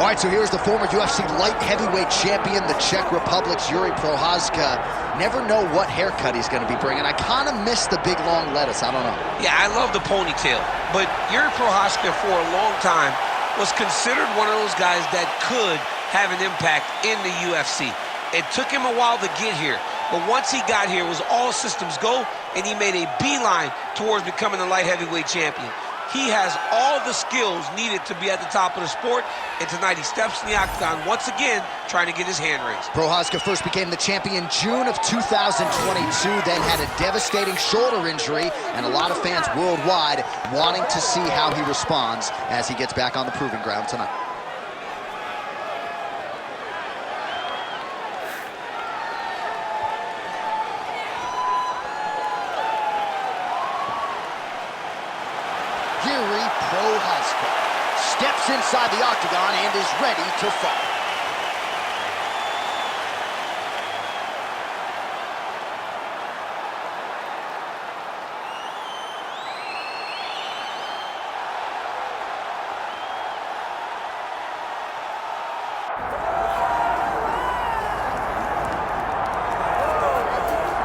All right, so here's the former UFC light heavyweight champion, the Czech Republic's Jiri Prochazka. Never know what haircut he's going to be bringing. I kind of miss the big, long lettuce. I don't know. Yeah, I love the ponytail. But Jiri Prochazka, for a long time, was considered one of those guys that could have an impact in the UFC. It took him a while to get here. But once he got here, it was all systems go, and he made a beeline towards becoming the light heavyweight champion. He has all the skills needed to be at the top of the sport, and tonight he steps in the octagon once again, trying to get his hand raised. Prochazka first became the champion June of 2022, then had a devastating shoulder injury, and a lot of fans worldwide wanting to see how he responds as he gets back on the proving ground tonight. Jiri Prochazka steps inside the octagon and is ready to fight.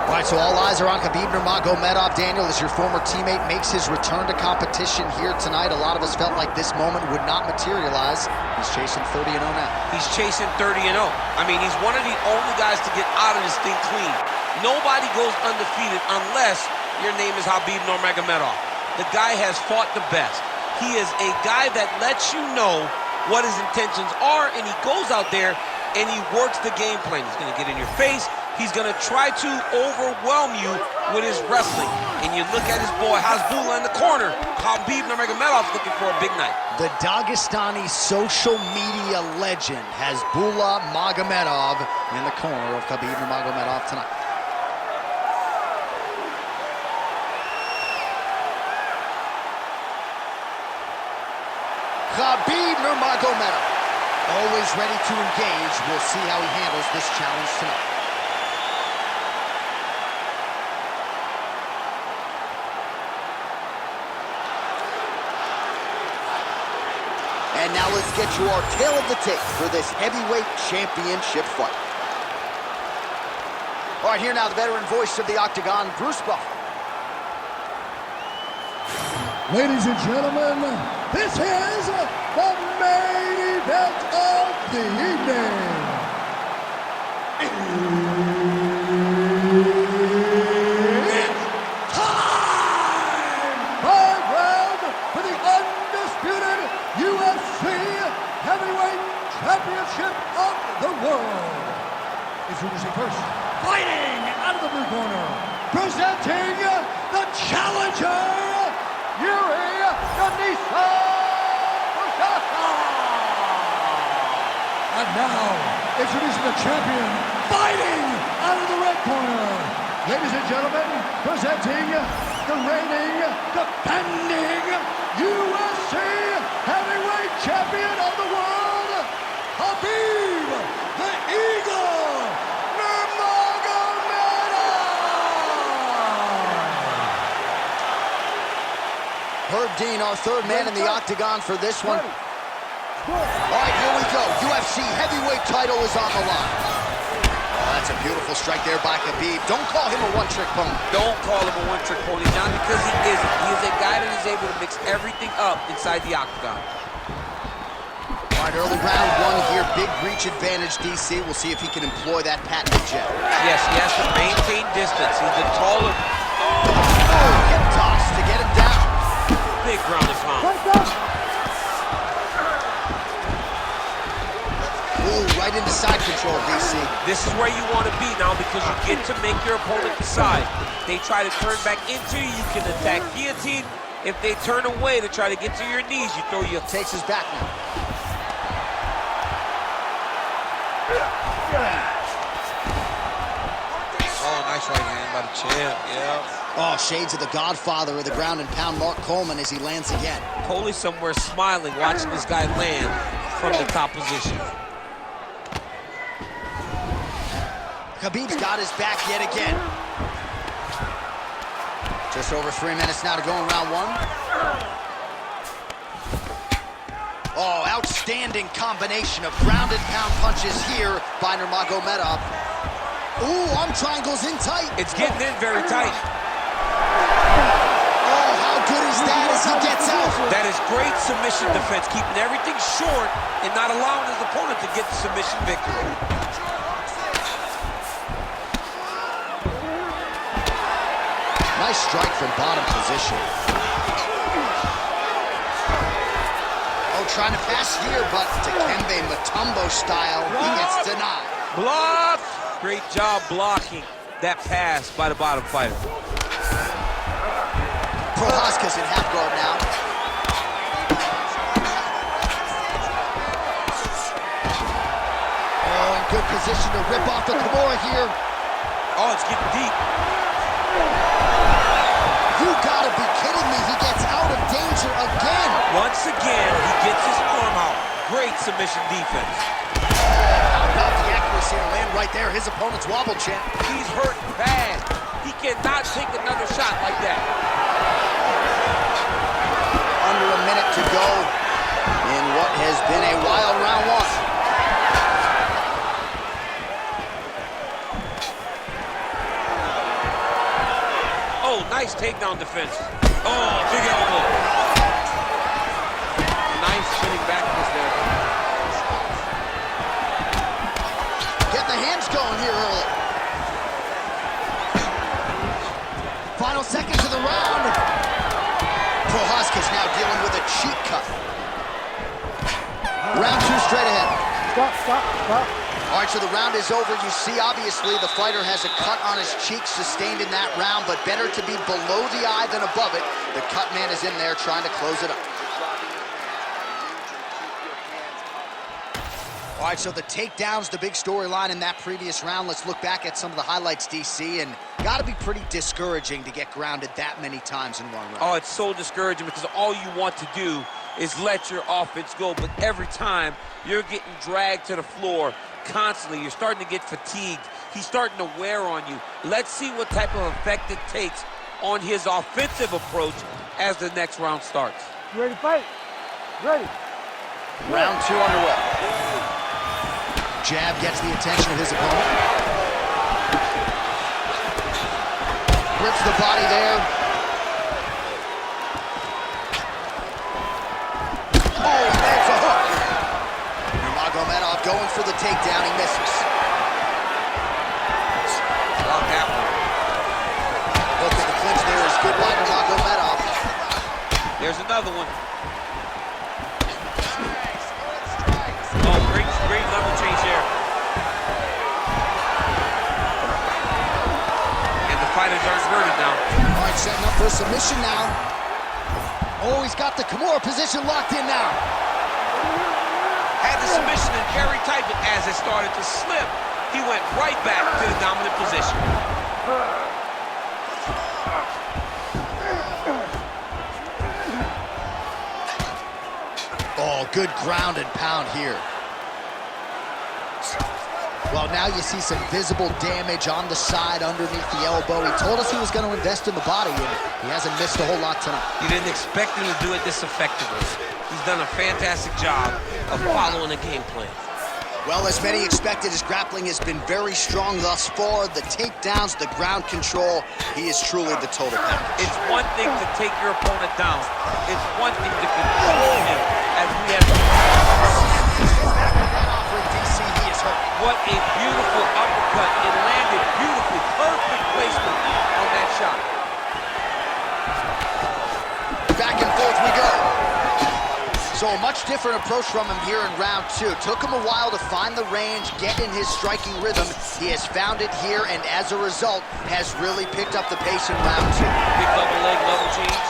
All right, so all eyes are on Khabib Nurmagomedov. Daniel, as your former teammate makes his return to competition here tonight, a lot of us felt like this moment would not materialize. He's chasing 30-0 now. He's chasing 30-0. I mean, he's one of the only guys to get out of this thing clean. Nobody goes undefeated unless your name is Khabib Nurmagomedov. The guy has fought the best. He is a guy that lets you know what his intentions are, and he goes out there and he works the game plan. He's going to get in your face. He's going to try to overwhelm you with his wrestling. And you look at his boy, Hasbulla in the corner. Khabib Nurmagomedov's looking for a big night. The Dagestani social media legend Hasbulla Magomedov in the corner of Khabib Nurmagomedov tonight. Khabib Nurmagomedov, always ready to engage. We'll see how he handles this challenge tonight. And now let's get you our tale of the tape for this heavyweight championship fight. All right, here now the veteran voice of the Octagon, Bruce Buffer. Ladies and gentlemen, this is the main event of the evening. It's time! 5 rounds for the undisputed UFC Heavyweight Championship of the world. Introducing first, fighting out of the blue corner, presenting the challenger, Jiri Prochazka. And now, introducing the champion, fighting out of the red corner. Ladies and gentlemen, presenting the reigning, defending UFC Heavyweight Champion of the world, Khabib the Eagle Nurmagomedov. Herb Dean, our third man in the octagon for this one. All right, here we go. UFC heavyweight title is on the line. Oh, that's a beautiful strike there by Khabib. Don't call him a one-trick pony. Don't call him a one-trick pony, John, because he isn't. He is a guy that is able to mix everything up inside the octagon. All right, early round one here. Big reach advantage, DC. We'll see if he can employ that patented jet. Yes, he has to maintain distance. He's the taller. Oh, hip toss to get him down. Big ground and pound. Ooh, right into side control, DC. This is where you want to be now because you get to make your opponent decide. They try to turn back into you, you can attack guillotine. If they turn away to try to get to your knees, you throw your... Takes his back now. Oh, nice right hand by the champ, yeah. Oh, shades of the godfather of the ground and pound, Mark Coleman, as he lands again. Coley somewhere smiling, watching this guy land from the top position. Khabib's got his back yet again. Just over 3 minutes now to go in round one. Oh, outstanding combination of ground and pound punches here by Nurmagomedov. Ooh, arm triangles in tight. It's getting in very tight. Oh, how good is that as he gets out? That is great submission defense, keeping everything short and not allowing his opponent to get the submission victory. Nice strike from bottom position. Trying to pass here, but Dikembe Mutombo style, he gets denied. Block! Great job blocking that pass by the bottom fighter. Prochazka's in half guard now. Oh, in good position to rip off the Kimura here. Oh, it's getting deep. You gotta be kidding me, he gets out of danger again. Once again, he gets his arm out. Great submission defense. How about the accuracy to land right there? His opponent's wobble, champ. He's hurt bad. He cannot take another shot like that. Under a minute to go in what has been a wild round one. Oh, nice takedown defense. Oh, big elbow. Nice spinning backwards there. Get the hands going here early. Final seconds of the round. Prochazka's now dealing with a cheek cut. Round two straight ahead. Stop. All right, so the round is over. You see, obviously, the fighter has a cut on his cheek sustained in that round, but better to be below the eye than above it. The cut man is in there trying to close it up. All right, so the takedown's the big storyline in that previous round. Let's look back at some of the highlights, DC, and got to be pretty discouraging to get grounded that many times in one round. Oh, it's so discouraging because all you want to do is let your offense go, but every time you're getting dragged to the floor constantly. You're starting to get fatigued. He's starting to wear on you. Let's see what type of effect it takes on his offensive approach as the next round starts. You ready to fight? Ready. Round two underway. Jab gets the attention of his opponent. Rips the body there. Oh, he lands a hook. Nurmagomedov going for the takedown. He misses. Block that one. Hook in the clinch there is good by Nurmagomedov. There's another one. Oh, great level change there. And the fighters are inverted now. All right, setting up for a submission now. Oh, he's got the Kimura position locked in now. Had the submission in very tight, but as it started to slip, he went right back to the dominant position. Oh, good ground and pound here. Well, now you see some visible damage on the side underneath the elbow. He told us he was going to invest in the body, and he hasn't missed a whole lot tonight. You didn't expect him to do it this effectively. He's done a fantastic job of following a game plan. Well, as many expected, his grappling has been very strong thus far. The takedowns, the ground control, he is truly the total package. It's one thing to take your opponent down. It's one thing to control him, as we have. What a beautiful uppercut. It landed beautifully. Perfect placement on that shot. Back and forth we go. So a much different approach from him here in round two. Took him a while to find the range, get in his striking rhythm. He has found it here, and as a result, has really picked up the pace in round two. Big double leg level change.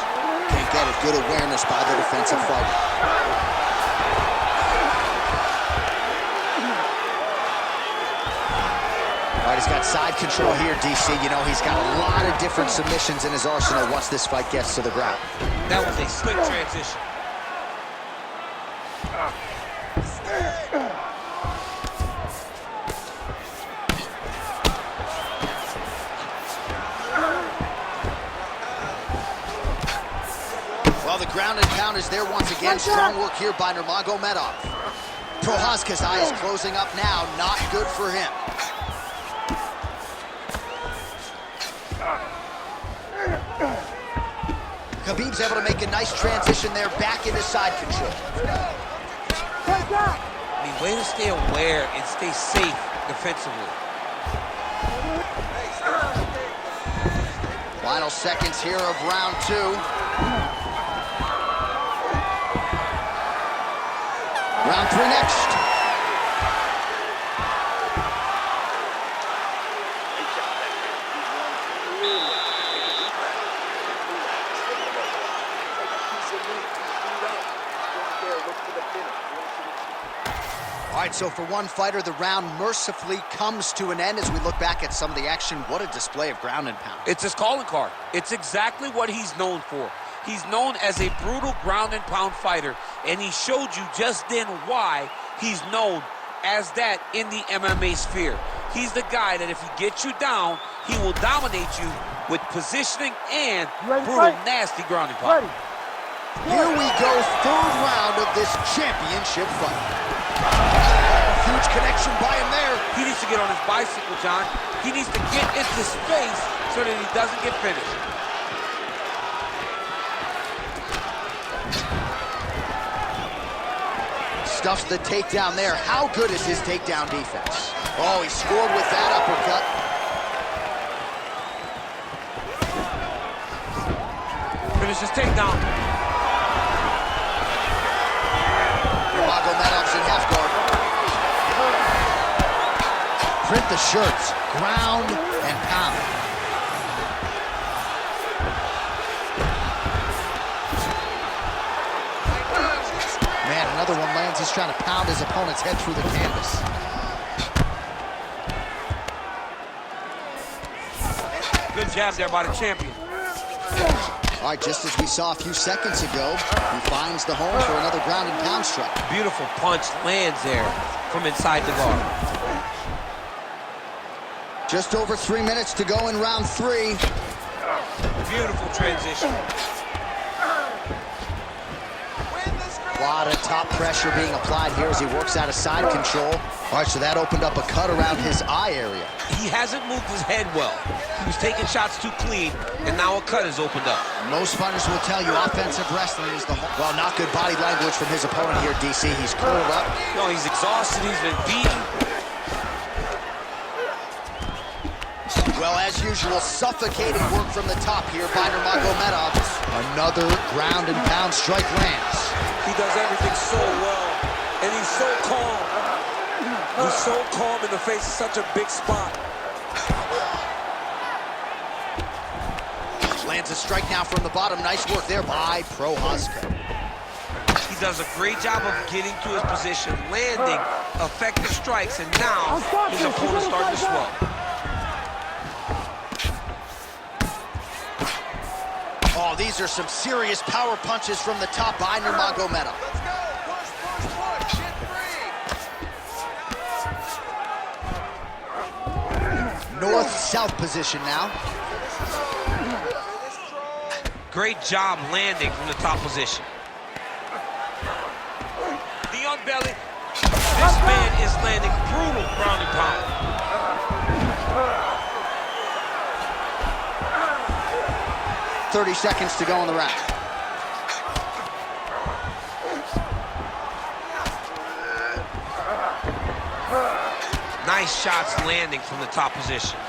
Can't get it. Good awareness by the defensive fighter. All right, he's got side control here, DC. You know, he's got a lot of different submissions in his arsenal once this fight gets to the ground. That was a slick transition. Well, the ground and pound ground is there once again. Strong work here by Nurmagomedov. Prochazka's eye is closing up now. Not good for him. Khabib's able to make a nice transition there back into side control. I mean, way to stay aware and stay safe defensively. Final seconds here of round 2. Round 3 next. All right, so for one fighter, the round mercifully comes to an end as we look back at some of the action. What a display of ground and pound. It's his calling card. It's exactly what he's known for. He's known as a brutal ground and pound fighter, and he showed you just then why he's known as that in the MMA sphere. He's the guy that if he gets you down, he will dominate you with positioning and brutal, nasty ground and pound. Here we go, third round of this championship fight. Huge connection by him there. He needs to get on his bicycle, John. He needs to get into space so that he doesn't get finished. Stuffs the takedown there. How good is his takedown defense? Oh, he scored with that uppercut. Finish his takedown. Nurmagomedov's in half guard. Print the shirts. Ground and pound. Man, another one lands. He's trying to pound his opponent's head through the canvas. Good jab there by the champion. All right, just as we saw a few seconds ago, he finds the home for another ground and pound strike. Beautiful punch lands there from inside the guard. Just over 3 minutes to go in round 3. Beautiful transition. A lot of top pressure being applied here as he works out of side control. All right, so that opened up a cut around his eye area. He hasn't moved his head well. He was taking shots too clean, and now a cut has opened up. Most fighters will tell you offensive wrestling is the whole... Well, not good body language from his opponent here, DC. He's curled up. No, he's exhausted. He's been beaten. Well, as usual, suffocating work from the top here by Nurmagomedov. Another ground and pound strike lands. He does everything so well, and he's so calm. He's so calm in the face of such a big spot. Lands a strike now from the bottom. Nice work there by Prochazka. He does a great job of getting to his position, landing effective strikes, and now his opponent's starting to swell. Oh, these are some serious power punches from the top by Nurmagomedov. North-south position now. Great job landing from the top position. The belly. This man is landing brutal ground and pound. .30 seconds to go in the round. Nice shots landing from the top position.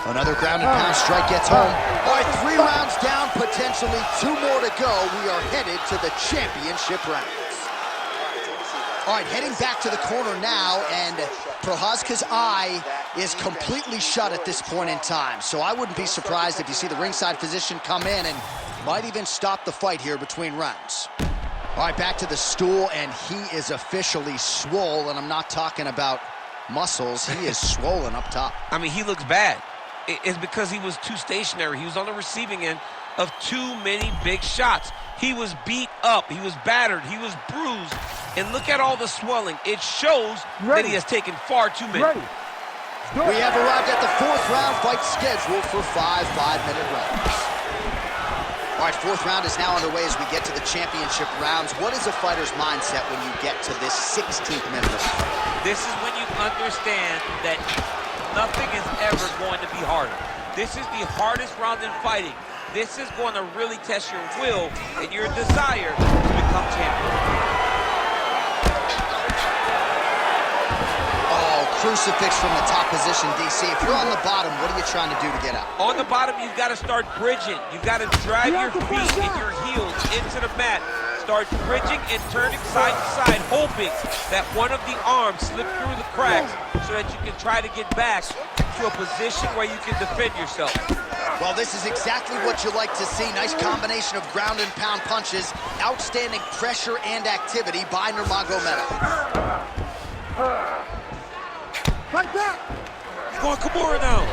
Another ground and pound strike gets home. All right, 3 rounds down, potentially 2 more to go. We are headed to the championship rounds. All right, heading back to the corner now, and Prochazka's eye is completely shut at this point in time. So I wouldn't be surprised if you see the ringside physician come in and might even stop the fight here between rounds. All right, back to the stool, and he is officially swole, and I'm not talking about muscles. He is swollen up top. I mean, he looks bad. It's because he was too stationary. He was on the receiving end of too many big shots. He was beat up. He was battered. He was bruised. And look at all the swelling. It shows that he has taken far too many. We have arrived at the fourth round, fight scheduled for 5 5-minute rounds. All right, fourth round is now underway as we get to the championship rounds. What is a fighter's mindset when you get to this 16th minute of the fight? This is when you understand that nothing is ever going to be harder. This is the hardest round in fighting. This is going to really test your will and your desire to become champion. Crucifix from the top position, DC. If you're on the bottom, what are you trying to do to get out? On the bottom, you've got to start bridging. You've got to drive your feet and your heels into the mat. Start bridging and turning side to side, hoping that one of the arms slip through the cracks so that you can try to get back to a position where you can defend yourself. Well, this is exactly what you like to see. Nice combination of ground and pound punches. Outstanding pressure and activity by Nurmagomedov. Like that! He's going Kimura now.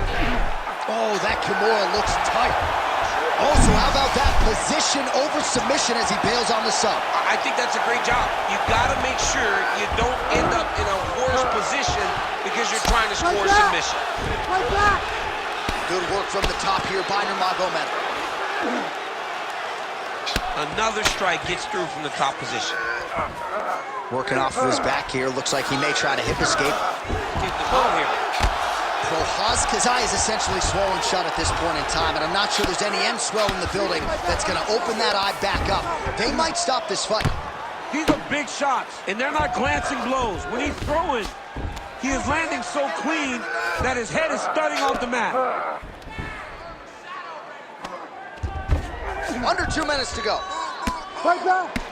Oh, that Kimura looks tight. Also, how about that position over submission as he bails on the sub? I think that's a great job. You got to make sure you don't end up in a worse position because you're trying to score submission. Like that! Good work from the top here by Nurmagomedov. Another strike gets through from the top position. Working off of his back here. Looks like he may try to hip escape. Get the ball here. Prochazka's eye is essentially swollen shut at this point in time, and I'm not sure there's any end swell in the building that's going to open that eye back up. They might stop this fight. These are big shots, and they're not glancing blows. When he's throwing, he is landing so clean that his head is studding off the mat. Under 2 minutes to go. Like that!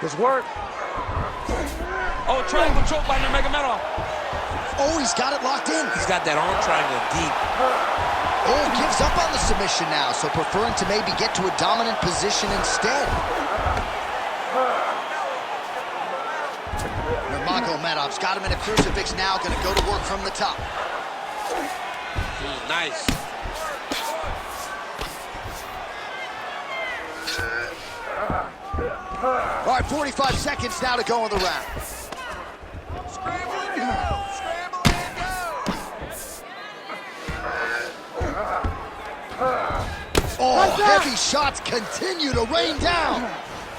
Good work. Oh, triangle choke by Nurmagomedov. Oh, he's got it locked in. He's got that arm triangle deep. Oh, gives up on the submission now, so preferring to maybe get to a dominant position instead. Nurmagomedov's got him in a crucifix now, going to go to work from the top. Nice. All right, 45 seconds now to go in the round. Scramble and go! Scramble and go! Oh, heavy shots continue to rain down.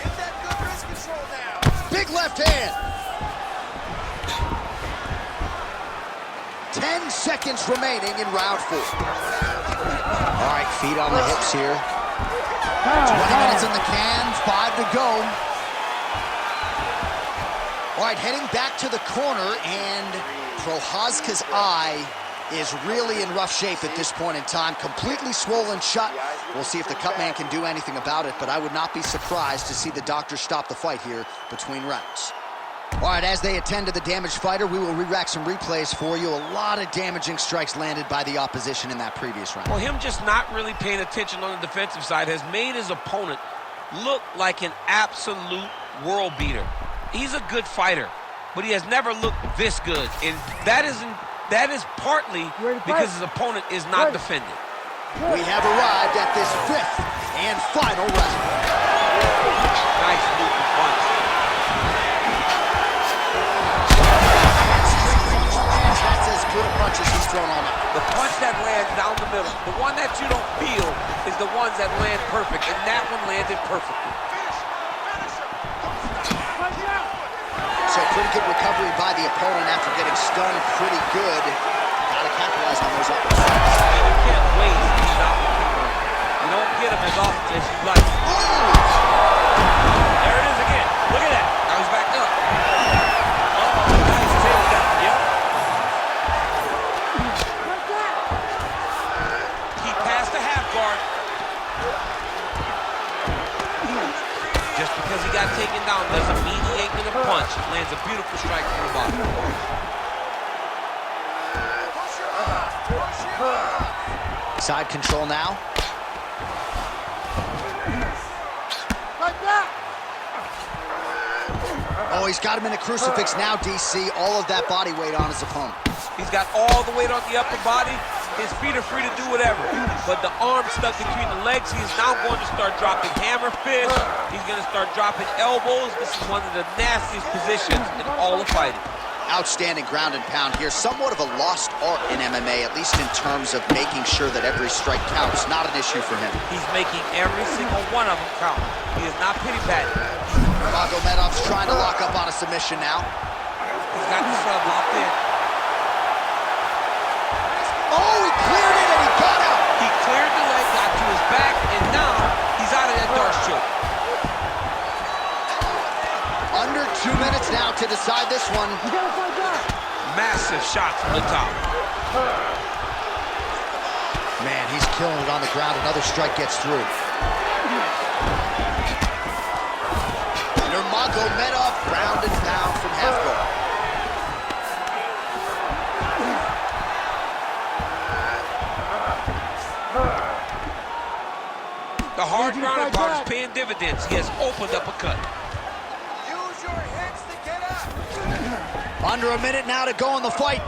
Get that good wrist control now! Big left hand. 10 seconds remaining in round 4. All right, feet on the hips here. 20 minutes in the can, 5 to go. All right, heading back to the corner, and Prochazka's eye is really in rough shape at this point in time. Completely swollen shut. We'll see if the cut man can do anything about it, but I would not be surprised to see the doctor stop the fight here between rounds. All right, as they attend to the damaged fighter, we will re-rack some replays for you. A lot of damaging strikes landed by the opposition in that previous round. Well, him just not really paying attention on the defensive side has made his opponent look like an absolute world beater. He's a good fighter, but he has never looked this good, and that is partly because his opponent is not defending. We have arrived at this 5th and final round. Nice moving punch. That's as good a punch as he's thrown all night. The punch that lands down the middle, the one that you don't feel, is the ones that land perfect, and that one landed perfectly. So pretty good recovery by the opponent after getting stunned pretty good. Gotta capitalize on those opportunities. You can't wait for these opportunities. You don't get them as often as you'd like. There it is again. Look at that. Now he's back up. Oh, nice takedown. Yep. He passed the half guard. Just because he got taken down doesn't mean he ain't gonna punch. Lands a beautiful strike from the bottom. Side control now. Like that! Oh, he's got him in a crucifix now, DC. All of that body weight on his opponent. He's got all the weight on the upper body. His feet are free to do whatever. But the arm stuck between the legs. He is now going to start dropping hammer fists. He's going to start dropping elbows. This is one of the nastiest positions in all of fighting. Outstanding ground and pound here. Somewhat of a lost art in MMA, at least in terms of making sure that every strike counts. Not an issue for him. He's making every single one of them count. He is not pity-patting. Nurmagomedov's trying to lock up on a submission now. He's got the sub locked in. Oh, he cleared it and he got out. He cleared the leg, got to his back, and now he's out of that Darce choke. Under 2 minutes now to decide this one. You gotta fight back. Massive shot from the top. Man, he's killing it on the ground. Another strike gets through. Nurmagomedov ground and pound from half guard. The hard ground part is paying dividends. He has opened up a cut. Use your hips to get up. Under a minute now to go in the fight.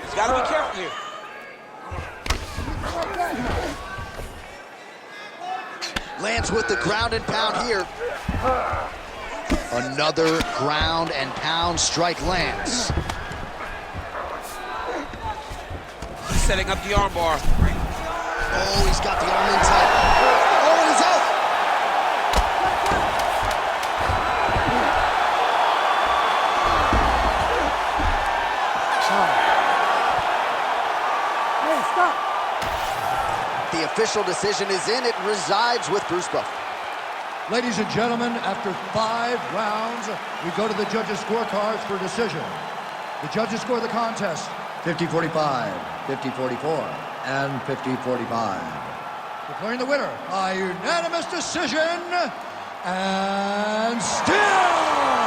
He's got to be careful here. Lands with the ground and pound here. Another ground and pound strike lands. He's setting up the armbar. Oh, he's got the arm in tight. Oh, and he's out. Hey, stop. The official decision is in. It resides with Bruce Buffer. Ladies and gentlemen, after 5 rounds, we go to the judges' scorecards for decision. The judges score the contest 50-45, 50-44, and 50-45. Declaring the winner by unanimous decision, and still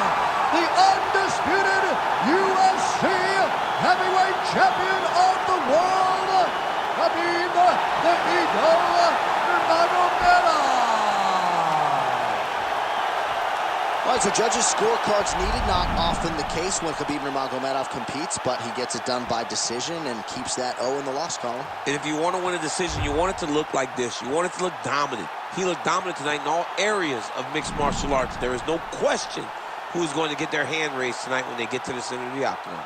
the undisputed UFC heavyweight champion of the world, Khabib the Eagle Nurmagomedov. All right, so judges' scorecards needed. Not often the case when Khabib Nurmagomedov competes, but he gets it done by decision and keeps that O in the loss column. And if you want to win a decision, you want it to look like this. You want it to look dominant. He looked dominant tonight in all areas of mixed martial arts. There is no question who's going to get their hand raised tonight when they get to the center of the octagon.